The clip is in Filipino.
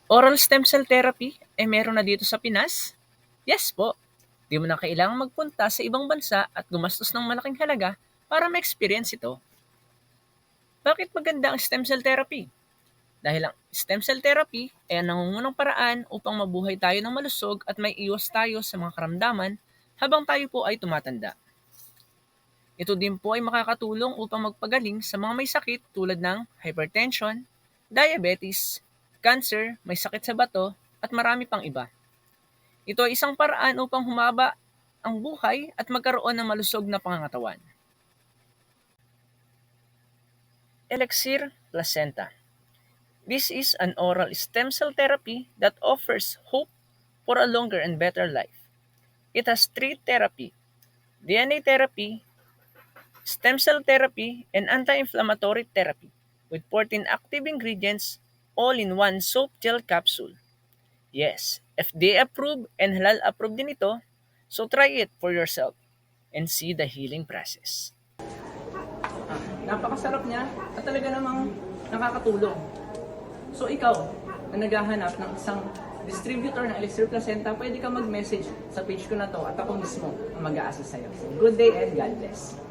Oral stem cell therapy, meron na dito sa Pinas? Yes po. Di mo na kailangang magpunta sa ibang bansa at gumastos ng malaking halaga para ma-experience ito. Bakit maganda ang stem cell therapy? Dahil ang stem cell therapy ay ang nangungunang paraan upang mabuhay tayo ng malusog at may iwas tayo sa mga karamdaman habang tayo po ay tumatanda. Ito din po ay makakatulong upang magpagaling sa mga may sakit tulad ng hypertension, diabetes, cancer, may sakit sa bato, at marami pang iba. Ito ay isang paraan upang humaba ang buhay at magkaroon ng malusog na pangangatawan. Elixir Placenta. This is an oral stem cell therapy that offers hope for a longer and better life. It has three therapy: DNA therapy, stem cell therapy, and anti-inflammatory therapy with 14 active ingredients all in one soap gel capsule. Yes, FDA approved and halal approved din ito, so try it for yourself and see the healing process. Napakasarap niya at talaga namang nakakatulong. So ikaw, na naghahanap ng isang distributor ng Elixir Placenta, pwede ka mag-message sa page ko na to at ako mismo ang mag-a-assist sa'yo. So, good day and God bless.